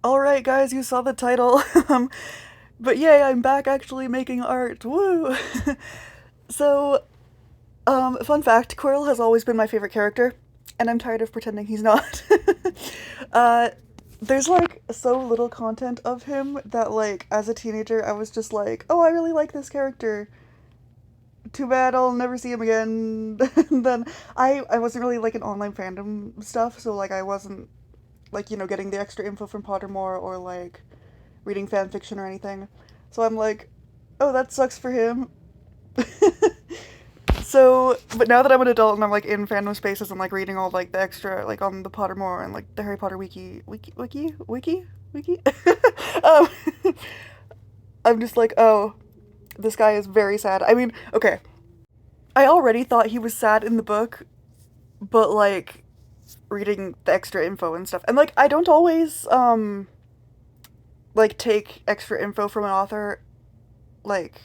Alright guys, you saw the title. But yay, I'm back actually making art. Woo! So, fun fact, Quirrell has always been my favorite character, and I'm tired of pretending he's not. uh, there's like so little content of him that like as a teenager I was just like, oh, I really like this character. Too bad I'll never see him again. And then I wasn't really like an online fandom stuff, so like I wasn't like, getting the extra info from Pottermore or like reading fan fiction or anything. So I'm like, oh, that sucks for him. So, but now that I'm an adult and I'm like in fandom spaces and like reading all like the extra like on the Pottermore and like the Harry Potter wiki, um, I'm just like, oh, this guy is very sad. I mean, okay, I already thought he was sad in the book, but like reading the extra info and stuff, and like I don't always like take extra info from an author like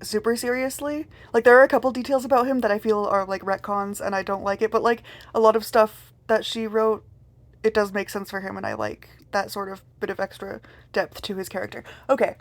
super seriously. Like there are a couple details about him that I feel are like retcons and I don't like it, but like a lot of stuff that she wrote, it does make sense for him and I like that sort of bit of extra depth to his character. Okay.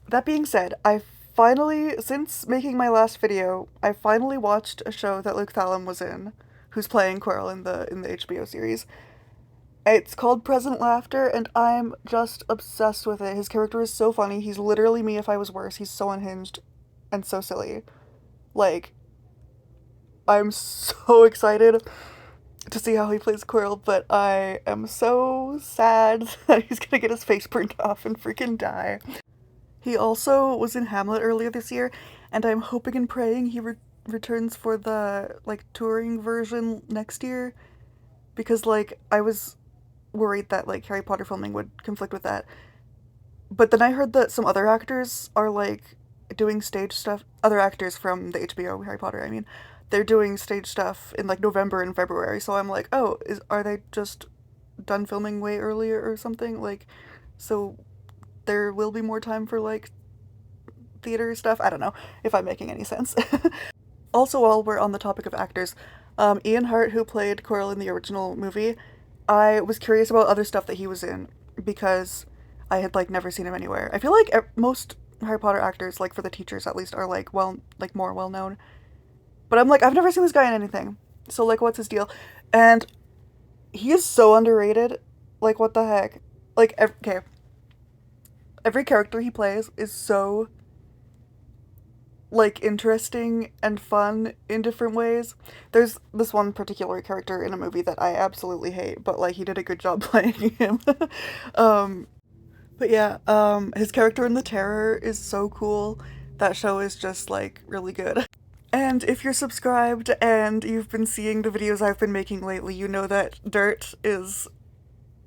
That being said, I finally, since making my last video, I finally watched a show that Luke Thallum was in, who's playing Quirrell in the HBO series. It's called Present Laughter, and I'm just obsessed with it. His character is so funny. He's literally me if I was worse. He's so unhinged and so silly. Like, I'm so excited to see how he plays Quirrell, but I am so sad that he's gonna get his face burnt off and freaking die. He also was in Hamlet earlier this year, and I'm hoping and praying he returns for the, like, touring version next year, because, like, I was worried that like Harry Potter filming would conflict with that. But then I heard that some other actors are like doing stage stuff. Other actors from the HBO Harry Potter, I mean, they're doing stage stuff in like November and February. So I'm like, oh, is are they just done filming way earlier or something? Like, so there will be more time for like theater stuff. I don't know if I'm making any sense. Also, while we're on the topic of actors, Ian Hart, who played Quirrell in the original movie, I was curious about other stuff that he was in because I had like never seen him anywhere. I feel like most Harry Potter actors, like for the teachers at least, are like like more well known. But I'm like, I've never seen this guy in anything. So like, what's his deal? And he is so underrated. Like, what the heck? Like, okay, every character he plays is so like interesting and fun in different ways. There's this one particular character in a movie that I absolutely hate, but like he did a good job playing him. um but yeah, his character in The Terror is so cool. That show is just like really good. And if you're subscribed and you've been seeing the videos I've been making lately, you know that Dirt is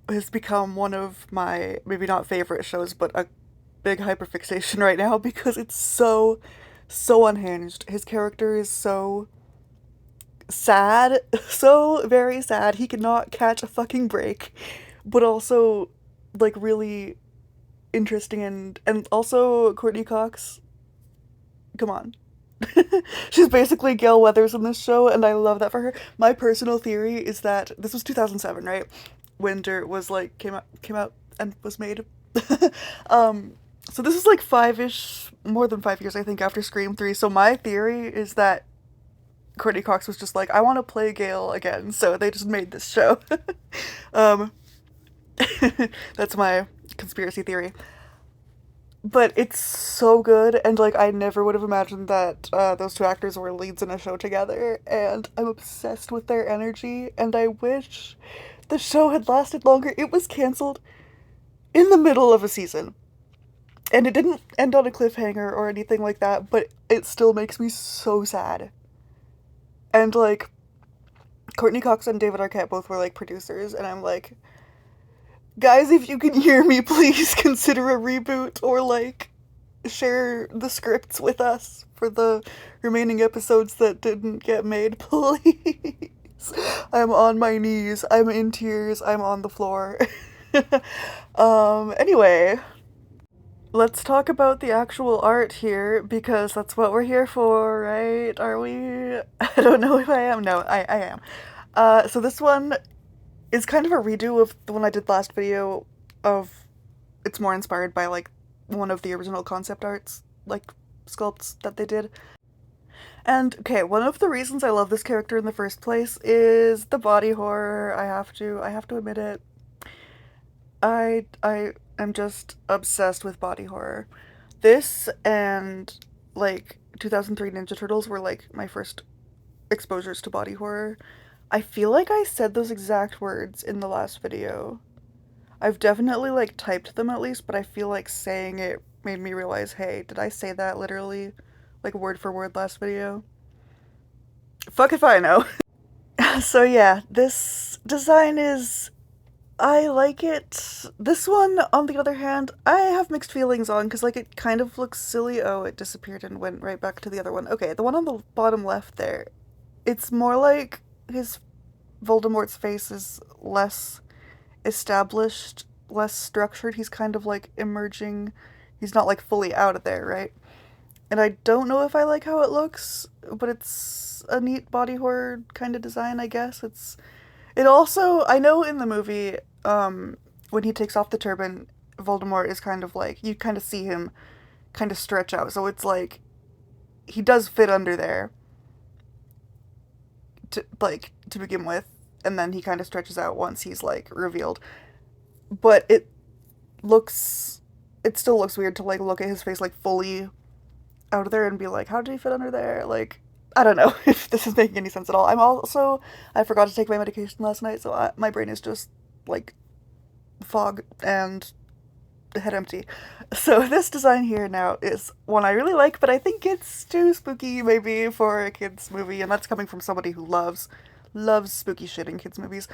has become one of my maybe not favorite shows, but a big hyperfixation right now because it's so unhinged. His character is so sad, so very sad. He cannot catch a fucking break, but also like really interesting and also Courtney Cox. Come on. She's basically Gail Weathers in this show, and I love that for her. My personal theory is that this was 2007, right? When Dirt was like came out and was made. um, so this is like five-ish, more than 5 years, I think, after Scream 3. So my theory is that Courtney Cox was just like, I want to play Gale again, so they just made this show. um, that's my conspiracy theory. But it's so good, and like I never would have imagined that those two actors were leads in a show together, and I'm obsessed with their energy, and I wish the show had lasted longer. It was canceled in the middle of a season, and it didn't end on a cliffhanger or anything like that, but it still makes me so sad. And like Courtney Cox and David Arquette both were like producers, and I'm like, guys, if you can hear me, please consider a reboot or like share the scripts with us for the remaining episodes that didn't get made, please. I'm on my knees. I'm in tears. I'm on the floor. Anyway, let's talk about the actual art here because that's what we're here for, right? Are we? I don't know if I am. No, I am. So this one is kind of a redo of the one I did last video, of it's more inspired by like one of the original concept arts, like sculpts that they did. And okay, one of the reasons I love this character in the first place is the body horror. I have to admit it. I am just obsessed with body horror. This and like 2003 Ninja Turtles were like my first exposures to body horror. I feel like I said those exact words in the last video. I've definitely like typed them at least, but I feel like saying it made me realize, hey, did I say that literally, like word for word last video? Fuck if I know. So yeah, this design is I like it. This one, on the other hand, I have mixed feelings on because like it kind of looks silly. Oh, it disappeared and went right back to the other one. Okay, the one on the bottom left there. It's more like his Voldemort's face is less established, less structured. He's kind of like emerging. He's not like fully out of there, right? And I don't know if I like how it looks, but it's a neat body horror kind of design, I guess. It also, I know in the movie, when he takes off the turban, Voldemort is kind of like, you kind of see him kind of stretch out. So it's like, he does fit under there to begin with, and then he kind of stretches out once he's like revealed. But looks, it still looks weird to like look at his face like fully out of there and be like, how did he fit under there? Like, I don't know if this is making any sense at all. I forgot to take my medication last night, so my brain is just like fog and head empty. So this design here now is one I really like, but I think it's too spooky maybe for a kids movie, and that's coming from somebody who loves spooky shit in kids movies.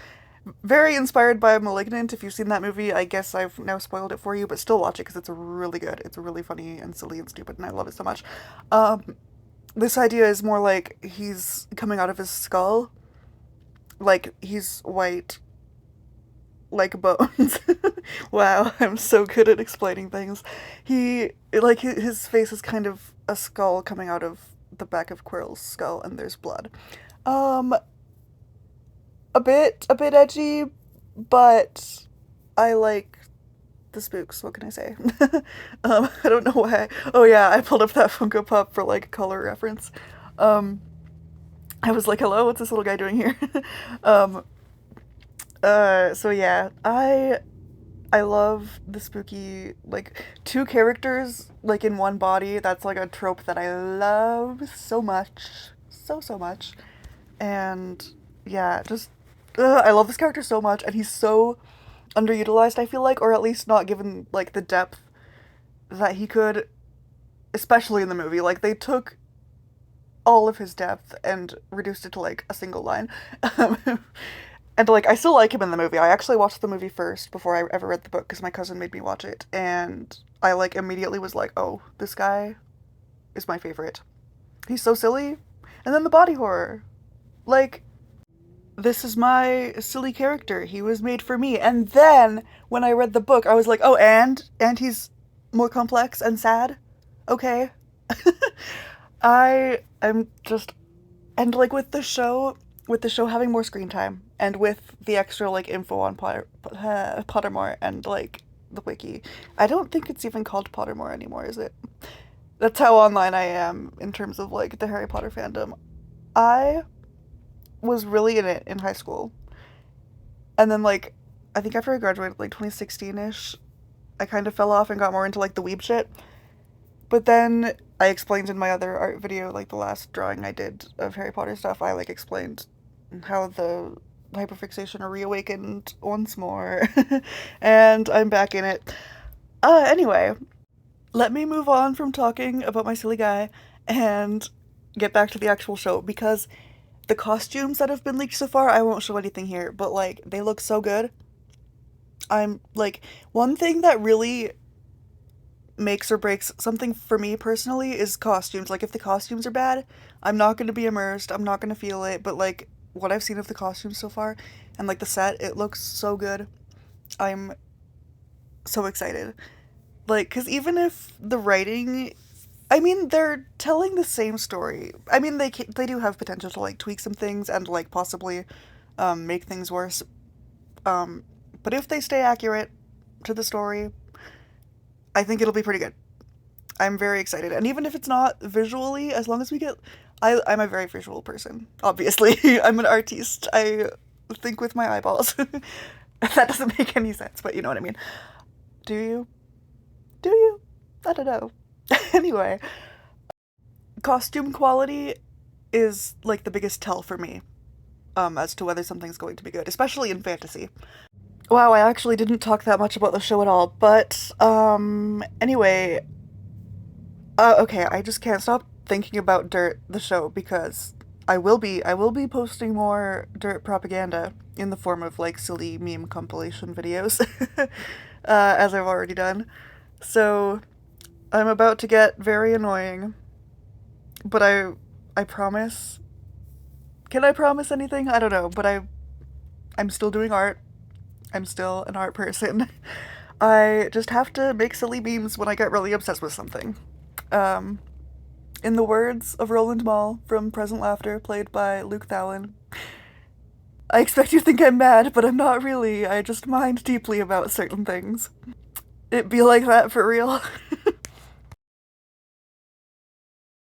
Very inspired by *Malignant*. If you've seen that movie, I guess I've now spoiled it for you, but still watch it because it's really good. It's really funny and silly and stupid, and I love it so much. This idea is more like he's coming out of his skull, like he's white, like bones. Wow, I'm so good at explaining things. His face is kind of a skull coming out of the back of Quirrell's skull, and there's blood. Um, a bit edgy, but I like the spooks. What can I say? I don't know why. Oh yeah, I pulled up that Funko Pop for like color reference. Um, I was like, hello, what's this little guy doing here? um, so yeah, I love the spooky, like, two characters, like, in one body. That's, like, a trope that I love so much. So much. And, yeah, just, I love this character so much, and he's so underutilized, I feel like, or at least not given, like, the depth that he could, especially in the movie. Like, they took all of his depth and reduced it to, like, a single line. And, like, I still like him in the movie. I actually watched the movie first before I ever read the book because my cousin made me watch it. And I, like, immediately was like, oh, this guy is my favorite. He's so silly. And then the body horror. Like, this is my silly character. He was made for me. And then when I read the book, I was like, oh, and he's more complex and sad. Okay. I'm just and like with the show having more screen time and with the extra like info on Pottermore and like the wiki. I don't think it's even called Pottermore anymore, is it? That's how online I am in terms of like the Harry Potter fandom. I was really in it in high school. And then like I think after I graduated like 2016ish, I kind of fell off and got more into like the weeb shit. But then I explained in my other art video, like the last drawing I did of Harry Potter stuff, I like explained how the hyperfixation reawakened once more. And I'm back in it. Anyway, let me move on from talking about my silly guy and get back to the actual show because the costumes that have been leaked so far, I won't show anything here, but like they look so good. I'm like one thing that really makes or breaks something for me personally is costumes. Like if the costumes are bad, I'm not going to be immersed. I'm not going to feel it, but like what I've seen of the costumes so far and like the set, it looks so good. I'm so excited. Like cuz even if the writing I mean, they're telling the same story. I mean, they do have potential to like tweak some things and like possibly make things worse. But if they stay accurate, to the story. I think it'll be pretty good. I'm very excited. And even if it's not visually, as long as we get. I'm a very visual person, obviously. I'm an artiste. I think with my eyeballs. That doesn't make any sense, but you know what I mean. Do you? Do you? I don't know. Anyway, costume quality is like the biggest tell for me as to whether something's going to be good, especially in fantasy. Wow, I actually didn't talk that much about the show at all, but anyway, okay, I just can't stop thinking about Dirt the show because I will be posting more Dirt propaganda in the form of like silly meme compilation videos as I've already done. So, I'm about to get very annoying, but I promise. Can I promise anything? I don't know, but I'm still doing art. I'm still an art person. I just have to make silly memes when I get really obsessed with something. Um, in the words of Roland Mall from Present Laughter, played by Luke Thallin, I expect you to think I'm mad, but I'm not really. I just mind deeply about certain things. It be like that for real.